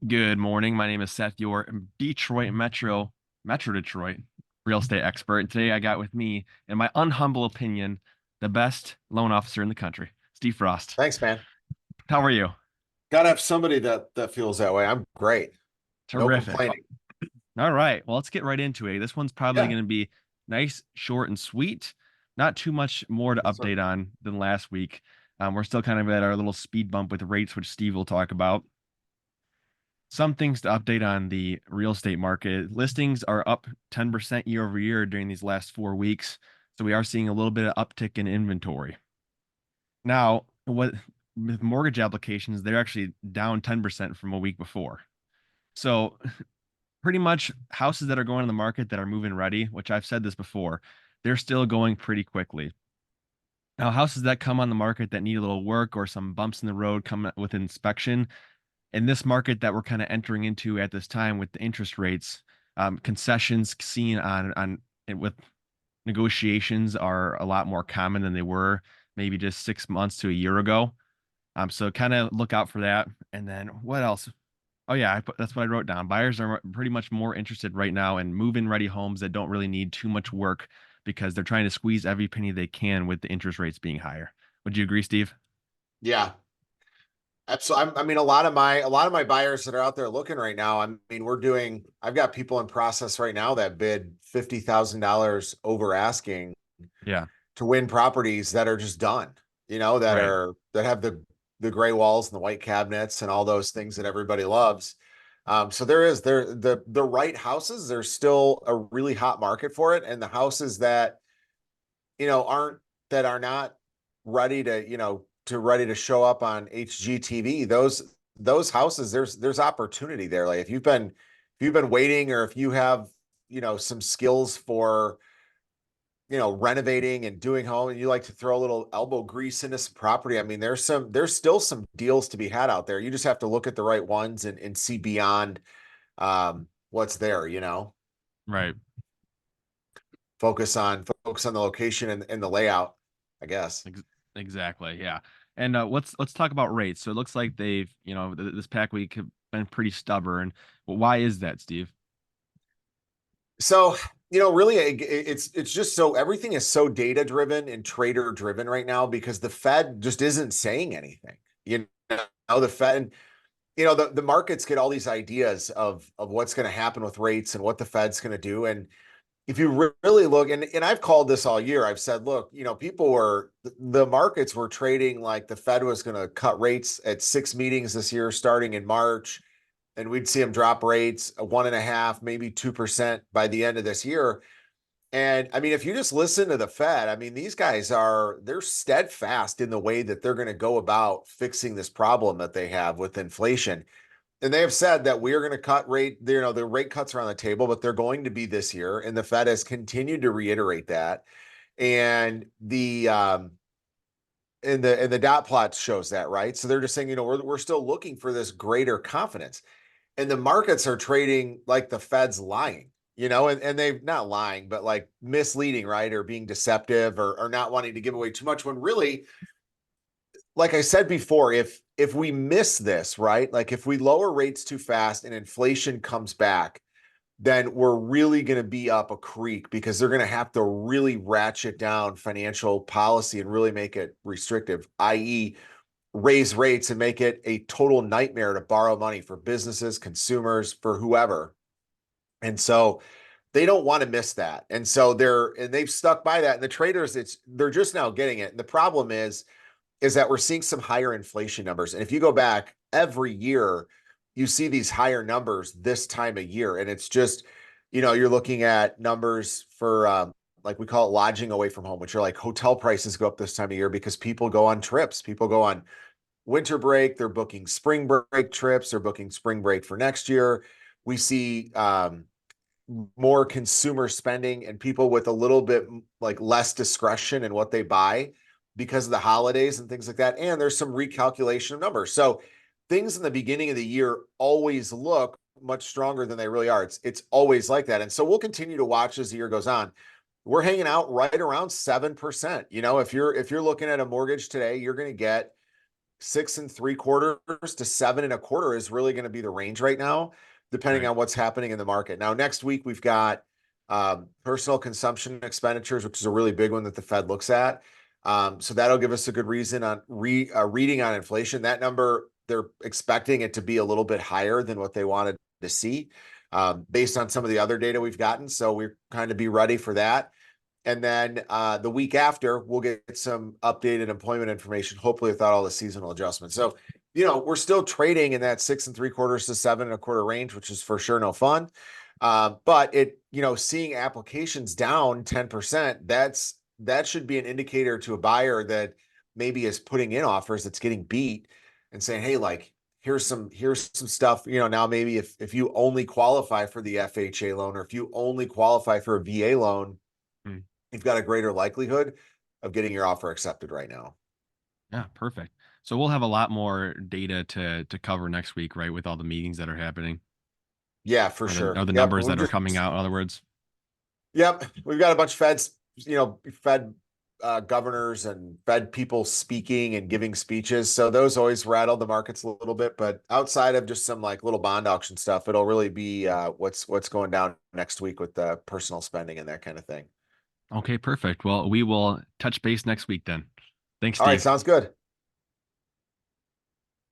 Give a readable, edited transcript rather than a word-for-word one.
Good morning. My name is Seth, your Metro Detroit real estate expert. And today I got with me, in my unhumble opinion, the best loan officer in the country, Steve Frost. Thanks, man. How are you? Gotta have somebody that feels that way. I'm great. No Terrific. complaining. All right. Well, let's get right into it. This one's probably Yeah. going to be nice, short, and sweet. Not too much more to Yes, sir. update on than last week. We're still kind of at our little speed bump with rates, which Steve will talk about. Some things to update on the real estate market. Listings are up 10% year over year during these last 4 weeks. So we are seeing a little bit of uptick in inventory. Now, what with mortgage applications, they're actually down 10% from a week before. So pretty much houses that are going on the market that are move-in ready, which I've said this before, they're still going pretty quickly. Now, houses that come on the market that need a little work or some bumps in the road come with inspection, in this market that we're kind of entering into at this time with the interest rates, concessions seen on with negotiations are a lot more common than they were maybe just 6 months to a year ago. So kind of look out for that. And then what else? Oh yeah, that's what I wrote down. Buyers are pretty much more interested right now in move-in ready homes that don't really need too much work because they're trying to squeeze every penny they can with the interest rates being higher. Would you agree, Steve? Yeah. Absolutely. I mean, a lot of my buyers that are out there looking right now. I mean, I've got people in process right now that bid $50,000 over asking Yeah, to win properties that are just done. right. That have the gray walls and the white cabinets and all those things that everybody loves. So the right houses. There's still a really hot market for it, and the houses that aren't that are not ready to show up on HGTV. Those houses, there's opportunity there. Like if you've been waiting, or if you have some skills for renovating and doing home, and you like to throw a little elbow grease into some property. I mean, there's still some deals to be had out there. You just have to look at the right ones and see beyond what's there. Right. Focus on the location and the layout, I guess. Ex exactly. Yeah. And let's talk about rates. So it looks like they've, this pack week have been pretty stubborn. Well, why is that, Steve? So, really, it's just so everything is so data driven and trader driven right now because the Fed just isn't saying anything. The Fed, and the markets get all these ideas of what's going to happen with rates and what the Fed's going to do. And if you really look, and I've called this all year, I've said, look, the markets were trading like the Fed was going to cut rates at 6 meetings this year, starting in March, and we'd see them drop rates 1.5, maybe 2% by the end of this year. And I mean, if you just listen to the Fed, I mean, they're steadfast in the way that they're going to go about fixing this problem that they have with inflation. And they have said that we are going to cut rate, the rate cuts are on the table, but they're going to be this year. And the Fed has continued to reiterate that. And the dot plot shows that, right? So they're just saying, we're still looking for this greater confidence. And the markets are trading like the Fed's lying, and they've not lying, but like misleading, right? Or being deceptive, or not wanting to give away too much, when really, like I said before, if we miss this, right? Like if we lower rates too fast and inflation comes back, then we're really going to be up a creek, because they're going to have to really ratchet down financial policy and really make it restrictive, i.e., raise rates and make it a total nightmare to borrow money for businesses, consumers, for whoever. And so they don't want to miss that. And so they've stuck by that. And the traders, they're just now getting it. And the problem is that we're seeing some higher inflation numbers. And if you go back every year, you see these higher numbers this time of year. And it's just, you're looking at numbers for, like we call it lodging away from home, which are like hotel prices go up this time of year because people go on trips. People go on winter break. They're booking spring break trips. They're booking spring break for next year. We see more consumer spending and people with a little bit like less discretion in what they buy because of the holidays and things like that. And there's some recalculation of numbers. So things in the beginning of the year always look much stronger than they really are. It's always like that. And so we'll continue to watch as the year goes on. We're hanging out right around 7%. If you're looking at a mortgage today, you're going to get 6.75% to 7.25% is really going to be the range right now, depending Right. on what's happening in the market. Now, next week we've got personal consumption expenditures, which is a really big one that the Fed looks at. So that'll give us a good reason on reading on inflation. That number, they're expecting it to be a little bit higher than what they wanted to see, based on some of the other data we've gotten. So we're kind of be ready for that. And then the week after, we'll get some updated employment information, hopefully without all the seasonal adjustments. So, we're still trading in that 6.75% to 7.25% range, which is for sure no fun. But seeing applications down 10%, that should be an indicator to a buyer that maybe is putting in offers that's getting beat and saying, hey, like, here's some stuff, now maybe if you only qualify for the FHA loan, or if you only qualify for a VA loan, Mm. you've got a greater likelihood of getting your offer accepted right now. Yeah, perfect. So we'll have a lot more data to cover next week, right? With all the meetings that are happening, Yeah, for or the sure. Yep. numbers We've that are just, coming out, in other words. yep. We've got a bunch of Fed governors and Fed people speaking and giving speeches. So those always rattle the markets a little bit. But outside of just some like little bond auction stuff, it'll really be what's going down next week with the personal spending and that kind of thing. Okay, perfect. Well, we will touch base next week then. Thanks, All right, Steve. sounds good.